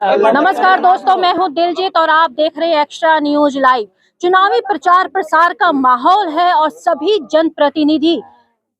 नमस्कार दोस्तों, मैं हूं दिलजीत और आप देख रहे हैं एक्स्ट्रा न्यूज लाइव। चुनावी प्रचार प्रसार का माहौल है और सभी जनप्रतिनिधि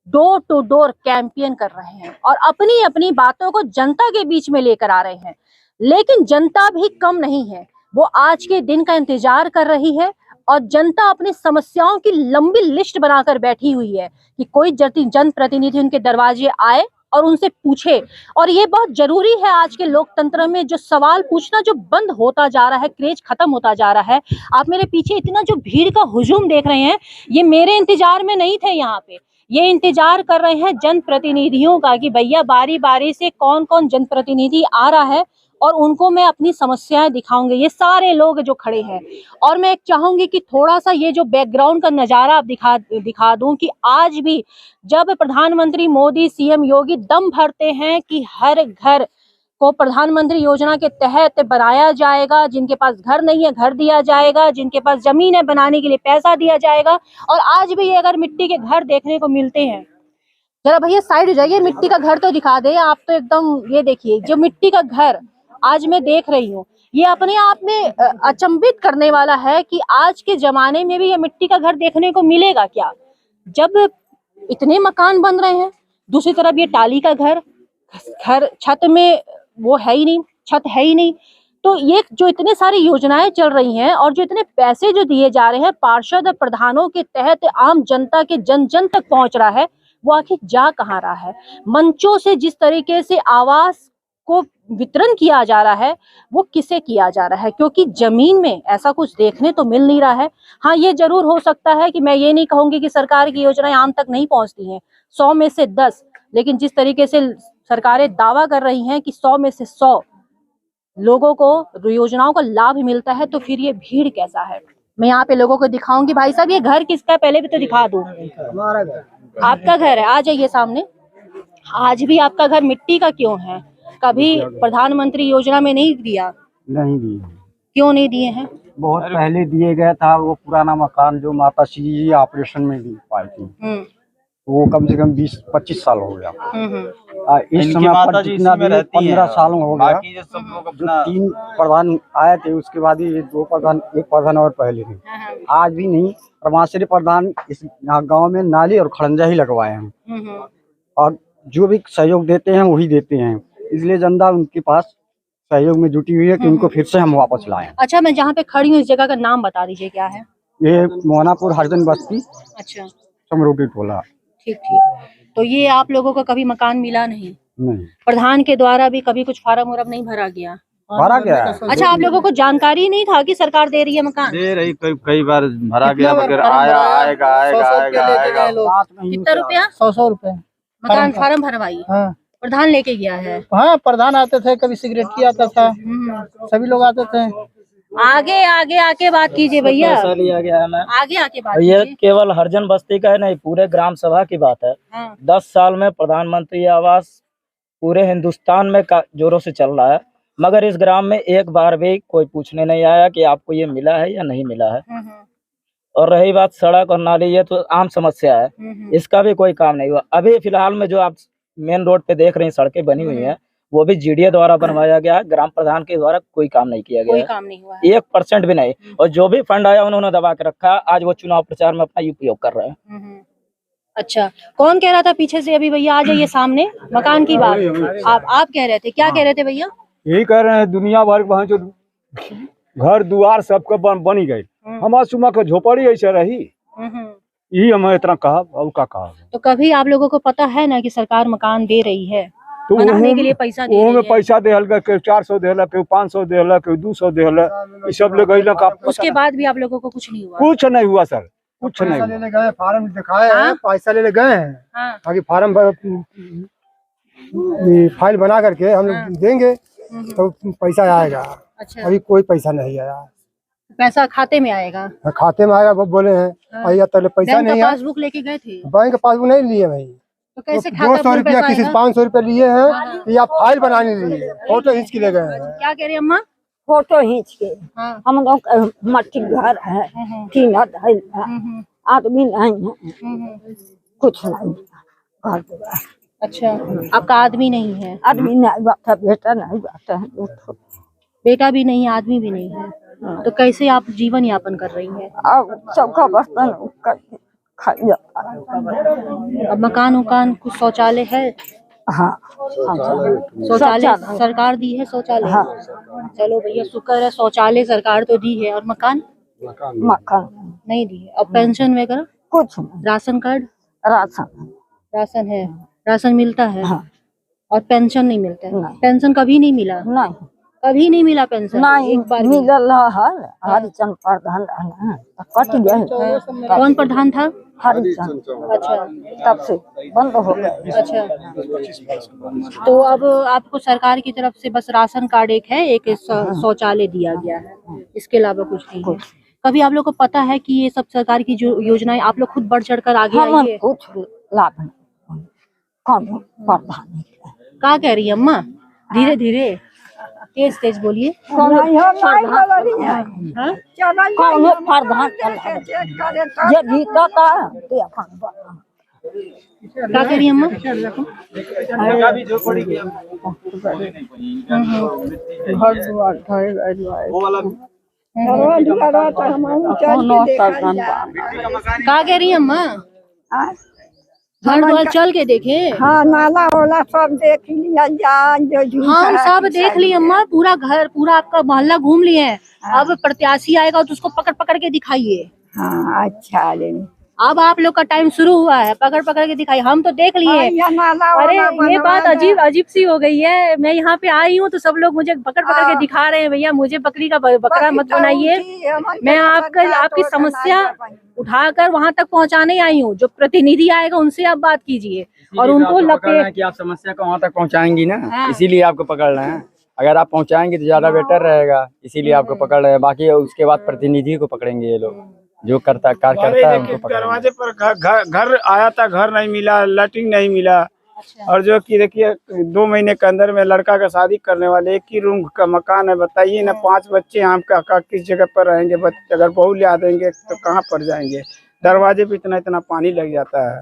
डोर टू डोर कैंपेन कर रहे हैं और अपनी अपनी बातों को जनता के बीच में लेकर आ रहे हैं। लेकिन जनता भी कम नहीं है, वो आज के दिन का इंतजार कर रही है और जनता अपनी समस्याओं की लंबी लिस्ट बनाकर बैठी हुई है कि कोई जनप्रतिनिधि उनके दरवाजे आए और उनसे पूछे। और ये बहुत जरूरी है आज के लोकतंत्र में, जो सवाल पूछना जो बंद होता जा रहा है, क्रेज खत्म होता जा रहा है। आप मेरे पीछे इतना जो भीड़ का हुजूम देख रहे हैं, ये मेरे इंतजार में नहीं थे। यहाँ पे ये इंतजार कर रहे हैं जनप्रतिनिधियों का कि भैया बारी बारी से कौन कौन जनप्रतिनिधि आ रहा है और उनको मैं अपनी समस्याएं दिखाऊंगे। ये सारे लोग जो खड़े हैं, और मैं चाहूंगी कि थोड़ा सा ये जो बैकग्राउंड का नजारा आप दिखा दूं कि आज भी जब प्रधानमंत्री मोदी, सीएम योगी दम भरते हैं कि हर घर को प्रधानमंत्री योजना के तहत बनाया जाएगा, जिनके पास घर नहीं है घर दिया जाएगा, जिनके पास जमीन है बनाने के लिए पैसा दिया जाएगा। और आज भी ये अगर मिट्टी के घर देखने को मिलते हैं, जरा भैया साइड हो जाइए, मिट्टी का घर तो दिखा दे आप। तो एकदम ये देखिए जो मिट्टी का घर आज मैं देख रही हूँ, ये अपने आप में अचंभित करने वाला है कि आज के जमाने में भी ये मिट्टी का घर देखने को मिलेगा क्या, जब इतने मकान बन रहे हैं। दूसरी तरफ ये टाली का घर छत में वो है ही नहीं, छत है ही नहीं। तो ये जो इतने सारी योजनाएं चल रही हैं और जो इतने पैसे जो दिए जा रहे हैं पार्षद प्रधानों के तहत आम जनता के जन जन तक पहुंच रहा है, वो आखिर जा कहाँ रहा है। मंचों से जिस तरीके से आवास को वितरण किया जा रहा है, वो किसे किया जा रहा है, क्योंकि जमीन में ऐसा कुछ देखने तो मिल नहीं रहा है। हाँ, ये जरूर हो सकता है कि मैं ये नहीं कहूंगी कि सरकार की योजनाएं आम तक नहीं पहुंचती हैं, 100 में से 10, लेकिन जिस तरीके से सरकारें दावा कर रही हैं कि 100 में से 100 लोगों को योजनाओं का लाभ मिलता है, तो फिर ये भीड़ कैसा है। मैं यहाँ पे लोगों को दिखाऊंगी। भाई साहब, ये घर किसका है पहले भी तो दिखा दूं। हमारा घर। आपका घर है, आ जाइए सामने। आज भी आपका घर मिट्टी का क्यों है? कभी प्रधानमंत्री योजना में नहीं दिया? नहीं दिए। क्यों नहीं दिए हैं? बहुत पहले दिए गया था, वो पुराना मकान जो माता श्री जी ऑपरेशन में दी पाई थी, वो कम से कम 20-25 साल हो गया। इस समय पर जितना भी 15 साल हो गया। जो 3 प्रधान आए थे, उसके बाद ही 2 प्रधान, 1 प्रधान और पहले थे। आज भी नहीं। प्रमाश्री प्रधान इस गांव में नाली और खड़ंजा ही लगवाए हैं, और जो भी सहयोग देते हैं वही देते हैं, इसलिए जनता उनके पास सहयोग में जुटी हुई है कि उनको फिर से हम वापस लाएं। अच्छा, मैं जहाँ पे खड़ी हूँ इस जगह का नाम बता दीजिए, क्या है? ये मोहनापुर हरदन बस्ती। अच्छा, समरोटी टोला। ठीक ठीक। तो ये आप लोगों को कभी मकान मिला नहीं? नहीं। प्रधान के द्वारा भी कभी कुछ फार्म उरम नहीं भरा गया? भरा गया है। अच्छा, आप लोगों को जानकारी नहीं था कि सरकार दे रही है मकान? दे रही, कई बार भरा गया, मगर आएगा। कितना रुपया? 100 रुपए मकान फार्म भरवाई? हाँ। प्रधान लेके गया है? हाँ, प्रधान आते थे, कभी सिगरेट आता था, सभी लोग आते थे। आगे आगे आके बात कीजिए भैया, लिया गया है ना। आगे आके बात ये कीजिए। केवल हरजन बस्ती का है नहीं, पूरे ग्राम सभा की बात है। हाँ। 10 साल में प्रधानमंत्री आवास पूरे हिंदुस्तान में जोरों से चल रहा है, मगर इस ग्राम में एक बार भी कोई पूछने नहीं आया कि आपको ये मिला है या नहीं मिला है। और रही बात सड़क और नाली, ये तो आम समस्या है, इसका भी कोई काम नहीं हुआ। अभी फिलहाल में जो आप मेन रोड पे देख रहे हैं सड़कें बनी हुई हैं, वो भी जीडीए द्वारा बनवाया गया है, ग्राम प्रधान के द्वारा कोई काम नहीं किया गया। कोई काम नहीं हुआ है। 1% भी नहीं। और जो भी फंड आया उन्होंने दबा के रखा, आज वो चुनाव प्रचार में अपना उपयोग कर रहे हैं। अच्छा, कौन कह रहा था पीछे से? अभी भैया आ जाइए सामने। मकान की बात आप कह रहे थे, क्या कह रहे थे भैया? यही कह रहे हैं, दुनिया भर वहाँ जो घर दुआर सबके बनी गई, हमारा सुमा के झोपड़ी ऐसे रही, यही हमें इतना कहा और का कहा। तो कभी आप लोगों को पता है ना कि सरकार मकान दे रही है, तो बनाने के लिए पैसा दे रही है? पैसा देहल के 400 देहल के 500 देहल के 200 देहल, ये सब लोग गइला। उसके बाद भी आप लोगों को कुछ नहीं हुआ? कुछ नहीं हुआ सर, कुछ नहीं। लेने गए, फार्म दिखाए हैं, पैसा लेने गए हैं, आगे फार्म फाइल बना करके हम लोग देंगे तो पैसा आएगा। अच्छा, अभी कोई पैसा नहीं आया। पैसा खाते में आएगा? खाते में आएगा, वो बोले हैं आइए, तो पैसा नहीं है। पासबुक लेके गए थे? बैंक पासबुक नहीं लिए भाई। तो कैसे 200 रुपया, किसी 500 रुपया लिए हैं, या फाइल बनाने लिए फोटो खींच के ले गए हैं। क्या कह रही अम्मा? फोटो खींच के। हम लोग मट्टी घर है, टीन आदमी नहीं है, कुछ नहीं घर। अच्छा, आपका आदमी नहीं है? आदमी नहीं बात है, बेटा नहीं बात है। बेटा भी नहीं, आदमी भी नहीं है, तो कैसे आप जीवन यापन कर रही हैं? अब चौका बर्तन करके खा जाता है। अब मकान उकान कुछ शौचालय है? हाँ शौचालय सरकार दी है शौचालय? हाँ। चलो भैया शुक्र है, शौचालय सरकार तो दी है, और मकान मकान नहीं दी है। और पेंशन वगैरह? कुछ नहीं। Ration card? राशन है, राशन मिलता है? हाँ। और पेंशन नहीं मिलता है? नहीं। पेंशन कभी नहीं मिला? नहीं, कभी नहीं मिला पेंशन? नहीं एक बार भी? मिलल है। हरिचंद प्रधान रहना कट गए। कौन प्रधान था? हरिचंद, अच्छा, तब से बंद हो गए। अच्छा। तो अब आपको सरकार की तरफ से बस राशन कार्ड एक है, एक शौचालय दिया गया है, इसके अलावा कुछ नहीं है। कभी आप लोग को पता है कि ये सब सरकार की जो योजनाएं, आप लोग खुद बढ़ चढ़ कर आगे आइए? कुछ लाभ नहीं, कौन प्रधान क्या कह रही है अम्मा? धीरे धीरे, तेज तेज बोलिए। कौन प्रधान जे जीता था ते अपन क्या कह रही है अम्मा? क्या कह रही है अम्मा? घर द्वार चल के देखे? हाँ, नाला वाला सब देख लिया हम सब देख लिए अम्मा, पूरा घर, पूरा आपका मोहल्ला घूम लिए हैं। अब प्रत्याशी आएगा तो उसको पकड़ पकड़ के दिखाइए। हाँ, अच्छा अब आप लोग का टाइम शुरू हुआ है, पकड़ पकड़ के दिखाइए। हम तो देख लिए। अरे ये बात अजीब सी हो गई है। मैं यहाँ पे आई हूँ तो सब लोग मुझे पकड़ पकड़ के दिखा रहे हैं। भैया मुझे बकरी का बकरा मत बनाइए। मैं आपकी समस्या उठाकर वहाँ तक पहुँचाने आई हूँ। जो प्रतिनिधि आएगा उनसे आप बात कीजिए और उनको लपेट कि आप समस्या को वहाँ तक पहुँचाएंगी ना, इसीलिए आपको पकड़ रहे हैं। अगर आप पहुँचाएंगे तो ज्यादा बेटर रहेगा, इसीलिए आपको पकड़ रहे हैं। बाकी उसके बाद प्रतिनिधि को पकड़ेंगे ये लोग, जो कार्य करता है उनको। दरवाजे पर घर आया था, घर नहीं मिला, लैट्रिन नहीं मिला। और जो कि देखिए 2 महीने के अंदर में लड़का का शादी करने वाले, एक ही रूम का मकान है। बताइए ना, 5 बच्चे हम का किस जगह पर रहेंगे? अगर बहू ले आ देंगे तो कहाँ पर जाएंगे? दरवाजे पे इतना पानी लग जाता है।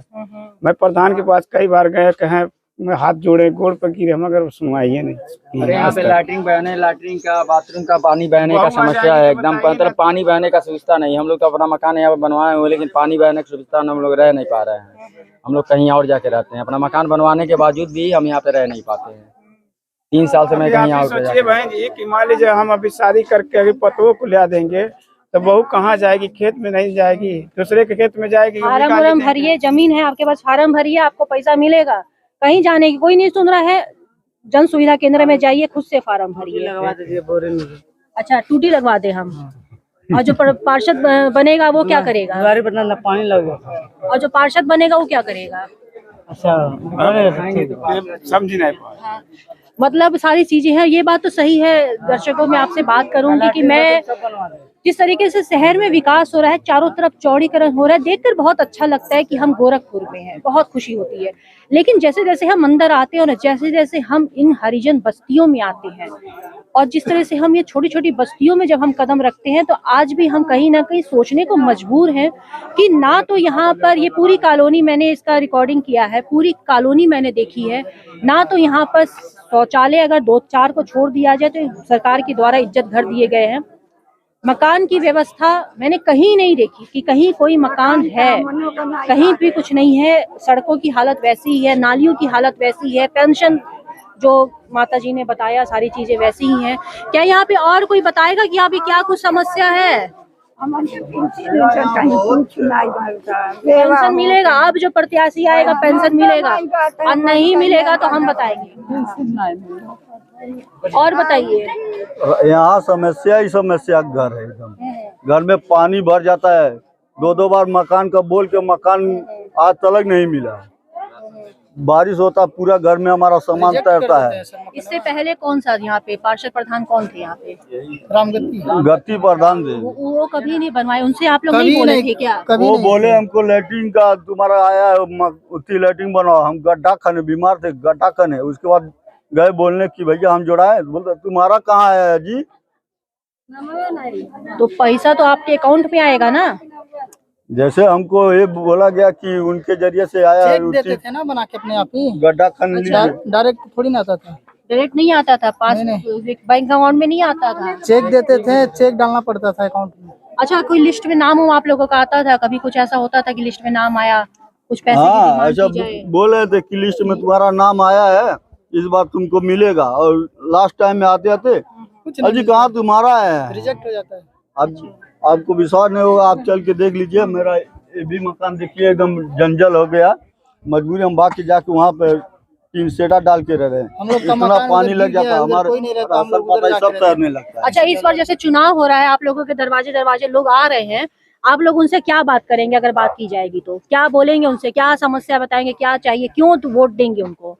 मैं प्रधान के पास कई बार गए, कहें मैं हाथ जोड़े, गोड़ पर गिरे, मगर सुनवाई है नहीं। अरे यहाँ पे लैट्रिन का, बाथरूम का पानी बहने का समस्या है एकदम। मतलब पानी बहने का सुविधा नहीं। हम लोग तो अपना मकान यहाँ पे बनवाए हुए, लेकिन पानी बहने की सुविधा हम लोग रह नहीं पा रहे हैं। हम लोग कहीं और जाके रहते हैं। अपना मकान बनवाने के बावजूद भी हम यहाँ पे रह नहीं पाते हैं। 3 साल से मैं कहीं और सोचिए बहन जी कि मान लीजिए हम अभी शादी करके अभी पतों को ले देंगे तो बहू कहाँ जाएगी? खेत में नहीं जाएगी, दूसरे के खेत में जाएगी। फार्म भरिए, जमीन है आपके पास, फार्म भरिए, आपको पैसा मिलेगा। कहीं जाने की कोई नहीं सुन रहा है। जन सुविधा केंद्र में जाइए, खुद से फार्म भरिए। अच्छा, टूटी लगवा दे हम। और जो पार्षद बनेगा वो क्या करेगा? पानी लग। और जो पार्षद बनेगा वो क्या करेगा? समझ नहीं पा। मतलब सारी चीजें हैं। ये बात तो सही है। दर्शकों में आपसे बात करूंगी कि मैं जिस तरीके से शहर में विकास हो रहा है, चारों तरफ चौड़ीकरण हो रहा है, देखकर बहुत अच्छा लगता है कि हम गोरखपुर में हैं, बहुत खुशी होती है। लेकिन जैसे जैसे हम अंदर आते हैं और जैसे जैसे हम इन हरिजन बस्तियों में आते हैं और जिस तरह से हम ये छोटी छोटी बस्तियों में जब हम कदम रखते हैं, तो आज भी हम कहीं ना कहीं सोचने को मजबूर हैं कि ना तो यहाँ पर ये पूरी कॉलोनी, मैंने इसका रिकॉर्डिंग किया है, पूरी कॉलोनी मैंने देखी है, ना तो यहाँ पर शौचालय अगर 2-4 को छोड़ दिया जाए तो सरकार के द्वारा इज्जत घर दिए गए हैं। मकान की व्यवस्था मैंने कहीं नहीं देखी कि कहीं कोई मकान है, कहीं भी कुछ नहीं है। सड़कों की हालत वैसी ही है, नालियों की हालत वैसी है, पेंशन जो माता जी ने बताया सारी चीजें वैसी ही हैं। क्या यहाँ पे और कोई बताएगा कि यहाँ पे क्या कुछ समस्या है? पेंशन मिलेगा? अब जो प्रत्याशी आएगा पेंशन मिलेगा, और नहीं मिलेगा तो हम बताएंगे। और बताइए। यहाँ समस्या ही समस्या घर है एकदम। घर में पानी भर जाता है। 2-2 बार मकान का बोल के मकान आज तक नहीं मिला। बारिश होता पूरा घर में हमारा सामान तैरता है। इससे पहले कौन सा यहाँ पे पार्षद प्रधान कौन थे? यहाँ पे गति प्रधान थे। वो कभी नहीं बनवाए? उनसे आप लोग नहीं बोले थे क्या? वो बोले हमको लैट्रिन का तुम्हारा आया है, उतनी लैट्रिन बनाओ। हम गड्ढा खाने, बीमार थे, गड्ढा खाने। उसके बाद गए बोलने की भैया हम जोड़ाए। बोलते तुम्हारा कहाँ है जी? तो पैसा तो आपके अकाउंट में आएगा ना? जैसे हमको ये बोला गया कि उनके जरिए से आया है। देते थे ना बना के अपने आप ही, गड्ढा खाने डायरेक्ट थोड़ी ना आता था। डायरेक्ट नहीं आता था, पास बैंक अकाउंट में नहीं आता था। चेक देते थे, चेक डालना पड़ता था अकाउंट में। अच्छा, कोई लिस्ट में नाम आप लोगों का आता था? कभी कुछ ऐसा होता था कि लिस्ट में नाम आया, कुछ पैसे की हाँ, डिमांड ऐसा की जाए? बोल रहे थे कि लिस्ट में तुम्हारा नाम आया है, इस बार तुमको मिलेगा। और लास्ट टाइम में आते आते अजी कहाँ तुम्हारा है, रिजेक्ट हो जाता है। अब आपको विश्वास नहीं होगा, आप चल के देख लीजिए। मेरा ये भी मकान देखिए एकदम जंजल हो गया, मजबूरी हम भाग के जाके वहाँ पे 3 सेटा डाल के रह रहे हैं। हम लोग का इतना मकान पानी उधर लग गिर गया, जाता, उधर हमारे कोई नहीं रहता, हम लोग उधर सब जाके तैरने लगता है। अच्छा, इस बार जैसे चुनाव हो रहा है, आप लोगों के दरवाजे दरवाजे लोग आ रहे हैं, आप लोग उनसे क्या बात करेंगे? अगर बात की जाएगी तो क्या बोलेंगे उनसे? क्या समस्या बताएंगे? क्या चाहिए? क्यों तो वोट देंगे उनको?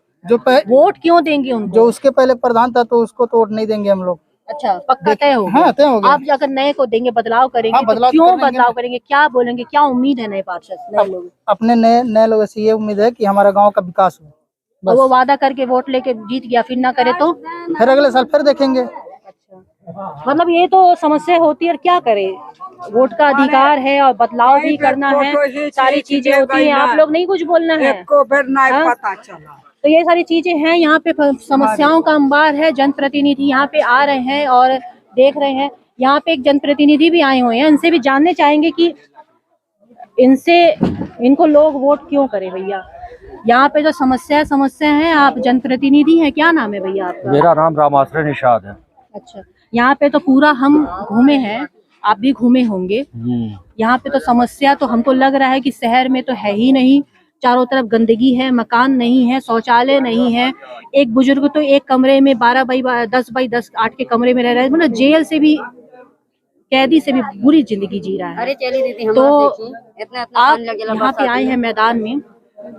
वोट क्यों देंगे उनको? जो उसके पहले प्रधान था तो उसको तो वोट नहीं देंगे हम लोग। अच्छा, पक्का तय हो गया? हाँ, तय हो गया। आप अगर नए को देंगे, बदलाव करेंगे, हाँ, तो बदलाव क्यों करेंगे। बदलाव करेंगे? क्या बोलेंगे? क्या उम्मीद है नए पार्षद, नए लोग? अपने नए लोगों से ये उम्मीद है कि हमारा गांव का विकास हो। और वो वादा करके वोट लेके जीत गया, फिर ना करे तो? फिर अगले साल फिर देखेंगे। मतलब ये तो समस्या होती है, और क्या करे? वोट का अधिकार है और बदलाव भी करना है, सारी चीजें होती हैं। आप लोग नहीं कुछ बोलना है? हाँ? तो ये सारी चीजें हैं, यहाँ पे समस्याओं का अंबार है। जनप्रतिनिधि यहाँ पे आ रहे हैं और देख रहे हैं। यहाँ पे एक जनप्रतिनिधि भी आए हुए हैं, इनसे भी जानने चाहेंगे कि इनको लोग वोट क्यों करें। भैया, यहाँ पे जो समस्या है, आप जनप्रतिनिधि हैं, क्या नाम है भैया आपका? मेरा नाम रामाश्रय निषाद है। अच्छा, यहाँ पे तो पूरा हम घूमे हैं, आप भी घूमे होंगे। यहाँ पे तो समस्या तो हमको लग रहा है कि शहर में तो है ही नहीं। चारों तरफ गंदगी है, मकान नहीं है, शौचालय नहीं है। एक बुजुर्ग तो एक कमरे में 12 बाई 10 बाई 10 8 के कमरे में रह रहा है, मतलब जेल से भी, कैदी से भी बुरी जिंदगी जी रहा है। तो आप यहाँ पे आए हैं मैदान में,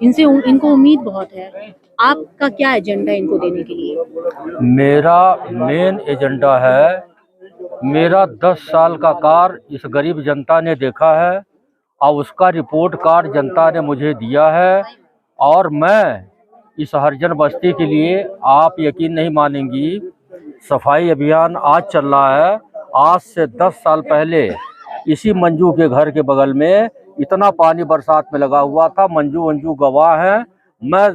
इनको उम्मीद बहुत है। आपका क्या एजेंडा है इनको देने के लिए? मेरा मेन एजेंडा है, मेरा 10 साल का कार्य इस गरीब जनता ने देखा है और उसका रिपोर्ट कार्ड जनता ने मुझे दिया है। और मैं इस हरिजन बस्ती के लिए, आप यकीन नहीं मानेंगी, सफाई अभियान आज चल रहा है। आज से 10 साल पहले इसी मंजू के घर के बगल में इतना पानी बरसात में लगा हुआ था। मंजू गवाह है, मैं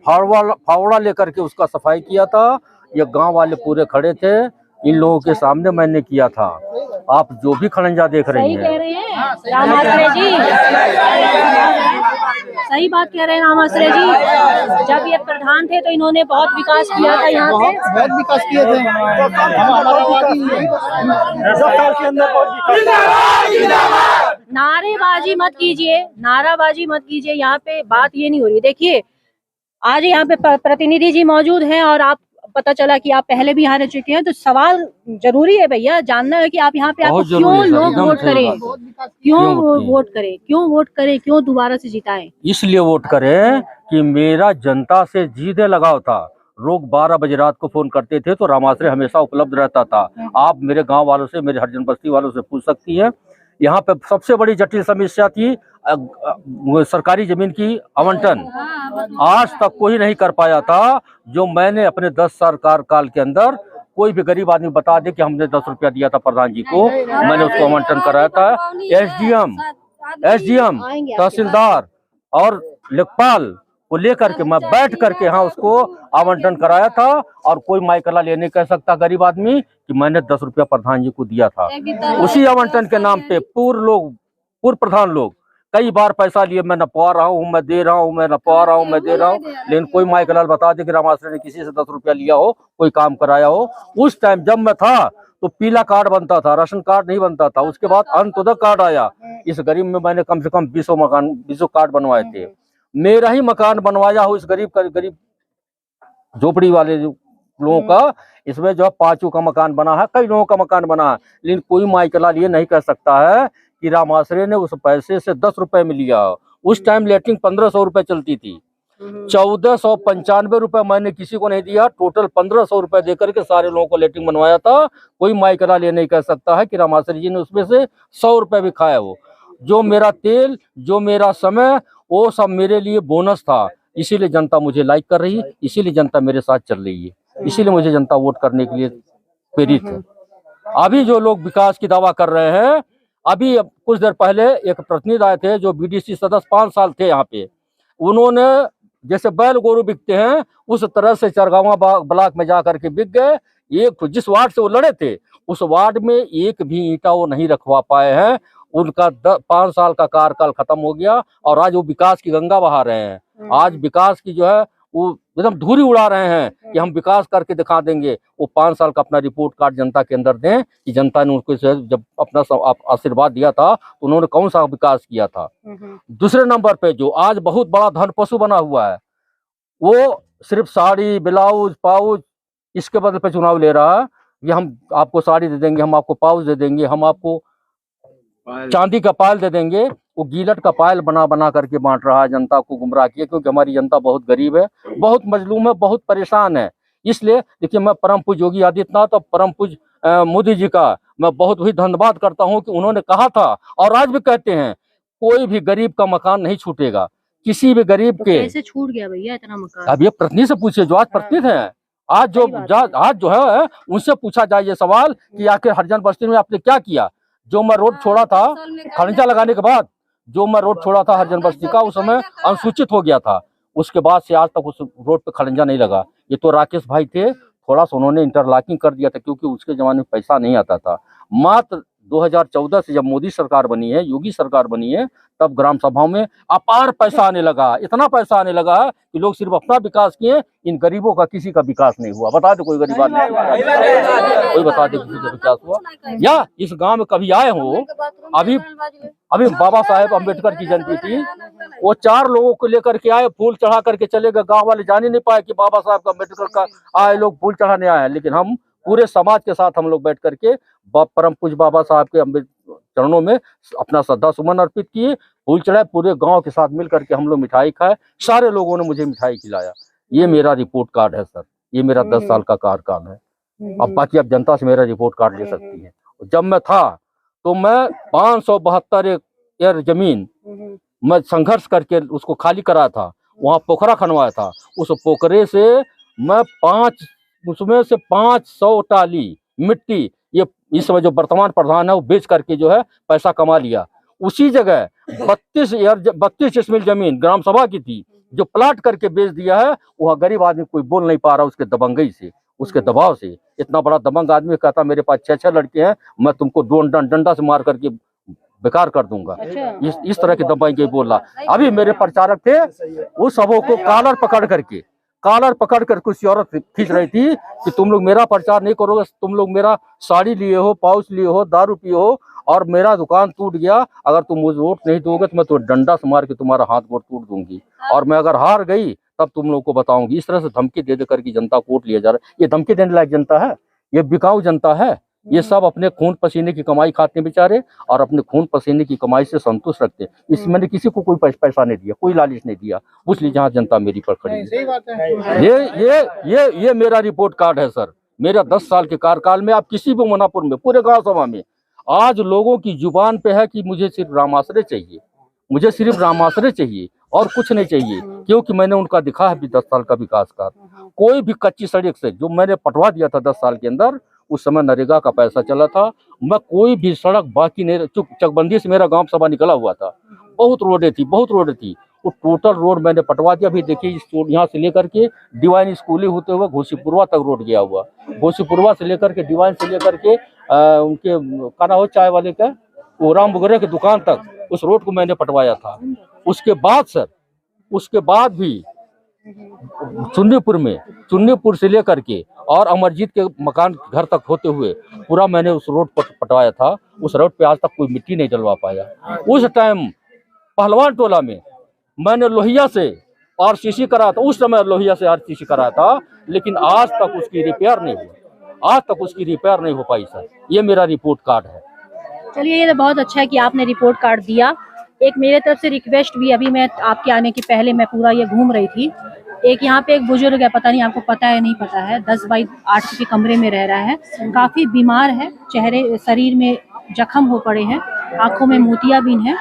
फावड़ा लेकर के उसका सफाई किया था। ये गांव वाले पूरे खड़े थे, इन लोगों के सामने मैंने किया था। आप जो भी खड़ंजा देख रही हैं, सही कह रहे हैं रामाश्रय जी, सही बात कह रहे हैं रामाश्रय जी। जब ये प्रधान थे तो इन्होंने बहुत विकास किया था, यहाँ पे बहुत विकास किए थे। नारेबाजी मत कीजिए, नाराबाजी मत कीजिए। यहाँ पे बात ये नहीं हो रही। देखिए, आज यहाँ पे प्रतिनिधि जी मौजूद हैं और आप, पता चला कि आप पहले भी यहाँ रह चुके हैं, तो सवाल जरूरी है भैया, जानना है कि आप यहाँ पे आपको क्यों लोग वोट करें, क्यों वोट करें, क्यों दोबारा से जिताएं? इसलिए वोट करें कि मेरा जनता से सीधे लगाव था। लोग 12 बजे रात को फोन करते थे तो रामाश्रय हमेशा उपलब्ध रहता था। आप मेरे गांव वालों से, मेरे हरिजन बस्ती वालों से पूछ सकती हैं। यहाँ पे सबसे बड़ी जटिल समस्या थी सरकारी जमीन की आवंटन। आज तक कोई नहीं कर पाया था। जो मैंने अपने 10 साल कार्यकाल के अंदर, कोई भी गरीब आदमी बता दे कि हमने 10 रुपया दिया था प्रधान जी को, मैंने उसको आवंटन कराया था। एसडीएम, तहसीलदार और लेखपाल को लेकर के मैं बैठ करके यहाँ उसको आवंटन कराया था। और कोई माइकला लेने कह सकता गरीब आदमी कि मैंने 10 रुपया प्रधान जी को दिया था। उसी आवंटन के नाम पे पूर्व प्रधान लोग कई बार पैसा लिए, मैं नपवा रहा हूँ, मैं दे रहा हूँ, मैं नपवा रहा हूँ, मैं दे रहा हूँ, लेकिन कोई माइकलाल बता दे कि रामाश्रय ने किसी से 10 रुपया लिया हो, कोई काम कराया हो। उस टाइम जब मैं था तो पीला कार्ड बनता था, राशन कार्ड नहीं बनता था। उसके बाद अंत्योदय कार्ड आया। इस गरीब में मैंने कम से कम 20 कार्ड बनवाए थे। मेरा ही मकान बनवाया हो इस गरीब झोपड़ी वाले लोगों का। इसमें जो 5 का मकान बना है, कई लोगों का मकान बना है, लेकिन कोई माइकलाल ये नहीं कह सकता है कि रामाश्रय ने उस पैसे से 10 रुपए में लिया। उस टाइम लेटरिन 1500 रुपए चलती थी, 1495 रुपए मैंने किसी को नहीं दिया। टोटल 1500 रुपए देकर के सारे लोगों को लेटरिन बनवाया था। कोई माइकलाल ये नहीं कह सकता है कि रामाश्रय जी ने उसमें से 100 रुपए भी खाया हो। जो मेरा तेल, जो मेरा समय, वो सब मेरे लिए बोनस था। इसीलिए जनता मुझे लाइक कर रही है, इसीलिए जनता मेरे साथ चल रही है, इसीलिए मुझे जनता वोट करने के लिए प्रेरित है। अभी जो लोग विकास की दावा कर रहे हैं, अभी कुछ देर पहले एक प्रतिनिधि आए थे जो बीडीसी सदस्य 5 साल थे यहाँ पे, उन्होंने जैसे बैल गोरू बिकते हैं उस तरह से चरगावा ब्लॉक में जा करके बिक गए। एक जिस वार्ड से वो लड़े थे उस वार्ड में एक भी ईंटा वो नहीं रखवा पाए हैं। उनका 5 साल का कार्यकाल खत्म हो गया और आज वो विकास की गंगा बहा रहे हैं। आज विकास की जो है वो एकदम धूरी उड़ा रहे हैं कि हम विकास करके दिखा देंगे। वो 5 साल का अपना रिपोर्ट कार्ड जनता के अंदर दें कि जनता ने उनको जब अपना आशीर्वाद दिया था तो उन्होंने कौन सा विकास किया था। दूसरे नंबर पे जो आज बहुत बड़ा धन पशु बना हुआ है वो सिर्फ साड़ी ब्लाउज पाउच इसके बदले पे चुनाव ले रहा है कि हम आपको साड़ी दे देंगे, हम आपको पाउच दे देंगे, हम आपको चांदी का पायल दे देंगे। वो गिलट का पायल बना बना करके बांट रहा है, जनता को गुमराह किया। क्योंकि हमारी जनता बहुत गरीब है, बहुत मजलूम है, बहुत परेशान है। इसलिए देखिए मैं परम पूज्य योगी आदित्यनाथ और परम पूज्य मोदी जी का मैं बहुत ही धन्यवाद करता हूं कि उन्होंने कहा था और आज भी कहते हैं कोई भी गरीब का मकान नहीं छूटेगा। किसी भी गरीब तो के कैसे छूट गया भैया इतना मकान? अब ये प्रतिनिधि से पूछिए जो आज प्रतिनिधि हैं। आज जो है उनसे पूछा जाए ये सवाल कि आखिर हरिजन बस्ती में आपने क्या किया। जो मैं रोड छोड़ा था खड़ंजा लगाने के बाद, जो मैं रोड छोड़ा था हरिजन बस्ती का उस समय अनुसूचित हो गया था, उसके बाद से आज तक उस रोड पे खड़ंजा नहीं लगा। ये तो राकेश भाई थे, थोड़ा सा उन्होंने इंटरलॉकिंग कर दिया था क्योंकि उसके जमाने में पैसा नहीं आता था। मात्र 2014 से जब मोदी सरकार बनी है, योगी सरकार बनी है, तब ग्राम सभाओं में अपार पैसा आने लगा। इतना पैसा आने लगा कि लोग सिर्फ अपना विकास किए, इन गरीबों का किसी का विकास नहीं हुआ। बता दे कोई गरीब आदमी, कोई बता दे किसी का विकास हुआ या इस गांव में कभी आए हो। अभी बाबा साहेब अम्बेडकर की जयंती थी, वो 4 लोगों को लेकर के आए, फूल चढ़ा करके चले गए। गाँव वाले जान ही नहीं पाए कि बाबा साहेब का अम्बेडकर का आए लोग फूल चढ़ाने आए हैं। लेकिन हम पूरे समाज के साथ हम लोग बैठ करके परम पूज्य बाबा साहब के चरणों में अपना श्रद्धा सुमन अर्पित किए, फूल चढ़ाए, पूरे गांव के साथ मिल करके हम लोग मिठाई खाए। सारे लोगों ने मुझे मिठाई खिलाया। ये मेरा रिपोर्ट कार्ड है सर, ये मेरा 10 साल का कार्यकाल है। अब बाकी अब जनता से मेरा रिपोर्ट कार्ड ले सकती है। जब मैं था तो मैं 572 एकड़ जमीन मैं संघर्ष करके उसको खाली कराया था, वहाँ पोखरा खनवाया था। उस पोखरे से मैं 500 टाली मिट्टी, ये इस समय जो वर्तमान प्रधान है वो बेच करके जो है पैसा कमा लिया। उसी जगह 32 डिसमिल जमीन ग्राम सभा की थी जो प्लाट करके बेच दिया है। वह गरीब आदमी कोई बोल नहीं पा रहा उसके दबंगई से, उसके दबाव से। इतना बड़ा दबंग आदमी कहता मेरे पास 6 लड़के हैं, मैं तुमको डंडा से मार करके बेकार कर दूंगा। इस तरह के दबंगई बोल रहा। अभी मेरे प्रचारक थे, उस सबों को कॉलर पकड़ कर कुछ औरत खींच रही थी कि तुम लोग मेरा प्रचार नहीं करोगे, तुम लोग मेरा साड़ी लिए हो, पाउच लिए हो, दारू पिए हो और मेरा दुकान टूट गया, अगर तुम मुझे वोट नहीं दोगे तो मैं तो डंडा से मार के तुम्हारा हाथ गोड़ टूट दूंगी और मैं अगर हार गई तब तुम लोग को बताऊंगी। इस तरह से धमकी दे करके जनता को वोट लिया जा रहा है। ये धमकी देने लायक जनता है? ये बिकाऊ जनता है? ये सब अपने खून पसीने की कमाई खाते हैं बेचारे और अपने खून पसीने की कमाई से संतुष्ट रखते हैं। इस मैंने किसी को कोई पैसा नहीं दिया, कोई लालच नहीं दिया, इसलिए जहाँ जनता मेरी पर खड़ी है। ये मेरा रिपोर्ट कार्ड है सर। मेरा 10 साल के कार्यकाल में आप किसी भी मनापुर में पूरे गांव सभा में आज लोगों की जुबान पे है कि मुझे सिर्फ राम आश्रय चाहिए, मुझे सिर्फ राम आश्रय चाहिए और कुछ नहीं चाहिए। क्योंकि मैंने उनका दिखा है भी 10 साल का विकास कार्य। कोई भी कच्ची सड़क से जो मैंने पटवा दिया था 10 साल के अंदर, उस समय नरेगा का पैसा चला था, मैं कोई भी सड़क बाकी नहीं, चकबंदी से मेरा गांव सभा निकला हुआ था। बहुत रोडें थी, वो टोटल रोड मैंने पटवा दिया। अभी देखिए इस यहाँ से लेकर के डिवाइन स्कूली होते हुए घोसीपुरवा तक रोड गया हुआ। घोसीपुरवा से लेकर के डिवाइन से लेकर के उनके काना हो चाय वाले का वो राम बुगरे की दुकान तक उस रोड को मैंने पटवाया था। उसके बाद भी चुन्नीपुर से लेकर के और अमरजीत के मकान घर तक होते हुए पूरा मैंने उस रोड पर पटवाया था। उस रोड पे आज तक कोई मिट्टी नहीं डलवा पाया। उस टाइम पहलवान टोला में मैंने लोहिया से आरसीसी कराया था, उस समय लोहिया से आरसीसी कराया था, लेकिन आज तक उसकी रिपेयर नहीं हो पाई सर। ये मेरा रिपोर्ट कार्ड है। चलिए ये तो बहुत अच्छा है कि आपने रिपोर्ट कार्ड दिया। एक मेरे तरफ से रिक्वेस्ट भी, अभी मैं आपके आने के पहले मैं पूरा ये घूम रही थी, एक यहाँ पे एक बुजुर्ग है, पता नहीं आपको पता है नहीं पता है, 10 बाई 8 के कमरे में रह रहा है, काफी बीमार है, शरीर में जख्म हो पड़े हैं, आंखों में मोतियाबिंद है,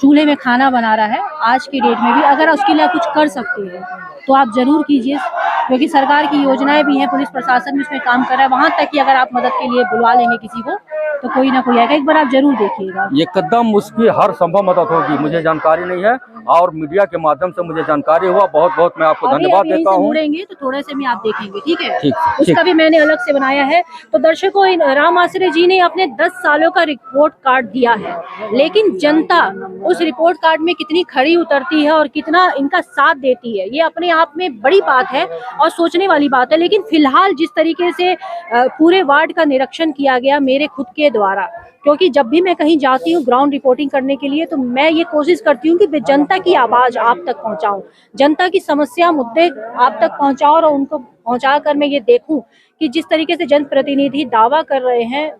चूल्हे में खाना बना रहा है। आज की डेट में भी अगर उसके लिए कुछ कर सकते हैं तो आप जरूर कीजिए, क्योंकि सरकार की योजनाएं भी हैं, पुलिस प्रशासन भी उसमें काम कर रहा है। वहां तक कि अगर आप मदद के लिए बुलवा लेंगे किसी को तो कोई ना कोई आएगा, एक बार आप जरूर देखिएगा। ये कदम उसकी हर संभव मदद होगी, मुझे जानकारी नहीं है और मीडिया के माध्यम से मुझे जानकारी हुआ, बहुत बहुत मैं आपको धन्यवाद देता हूँ। मुड़ेंगे तो थोड़े से में आप देखेंगे, ठीक है? ठीक, उसका भी मैंने अलग से बनाया है। तो दर्शकों, राम आसरे जी ने अपने 10 सालों का रिपोर्ट कार्ड दिया है, लेकिन जनता उस रिपोर्ट कार्ड में कितनी खड़ी उतरती है और कितना इनका साथ देती है, ये अपने आप में बड़ी बात है और सोचने वाली बात है। लेकिन फिलहाल जिस तरीके से पूरे वार्ड का निरीक्षण किया गया मेरे खुद के द्वारा, क्योंकि जब भी मैं कहीं जाती हूँ ग्राउंड रिपोर्टिंग करने के लिए, तो मैं ये कोशिश करती हूँ कि जनता की आवाज आप तक पहुँचाऊं, जनता की समस्या मुद्दे आप तक पहुँचाऊं और उनको पहुँचाकर मैं ये देखूं कि जिस तरीके से जनप्रतिनिधि दावा कर रहे हैं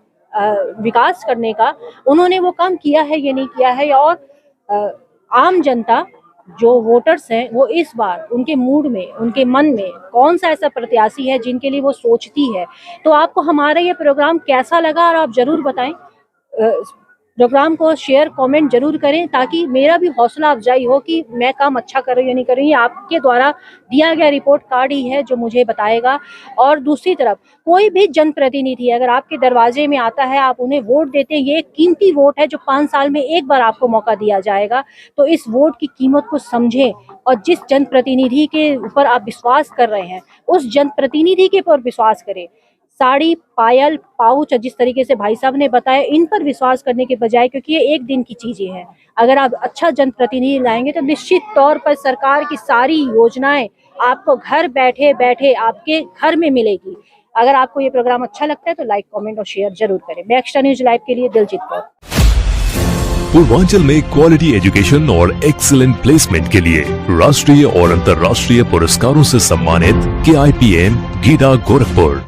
विकास करने का, उन्होंने वो काम किया है या नहीं किया है, और आम जनता जो वोटर्स हैं वो इस बार उनके मूड में, उनके मन में कौन सा ऐसा प्रत्याशी है जिनके लिए वो सोचती है। तो आपको हमारा ये प्रोग्राम कैसा लगा और आप जरूर बताएं, प्रोग्राम को शेयर कमेंट जरूर करें, ताकि मेरा भी हौसला अफजाई हो कि मैं काम अच्छा कर रही हूँ या नहीं कर रही हूँ। आपके द्वारा दिया गया रिपोर्ट कार्ड ही है जो मुझे बताएगा। और दूसरी तरफ कोई भी जनप्रतिनिधि अगर आपके दरवाजे में आता है, आप उन्हें वोट देते हैं, ये एक कीमती वोट है जो 5 साल में एक बार आपको मौका दिया जाएगा। तो इस वोट की कीमत को समझें और जिस जनप्रतिनिधि के ऊपर आप विश्वास कर रहे हैं उस जनप्रतिनिधि के ऊपर विश्वास करें। साड़ी, पायल, पाउच और जिस तरीके से भाई साहब ने बताया, इन पर विश्वास करने के बजाय, क्योंकि ये एक दिन की चीजें हैं, अगर आप अच्छा जनप्रतिनिधि लाएंगे तो निश्चित तौर पर सरकार की सारी योजनाएं आपको घर बैठे बैठे आपके घर में मिलेगी। अगर आपको ये प्रोग्राम अच्छा लगता है तो लाइक, कमेंट और शेयर जरूर करें। मैं एक्स्ट्रा न्यूज लाइव के लिए दिलजीत कौर। पूर्वांचल में क्वालिटी एजुकेशन और एक्सीलेंट प्लेसमेंट के लिए राष्ट्रीय और अंतर्राष्ट्रीय पुरस्कारों से सम्मानित KIPM, गीडा, गोरखपुर।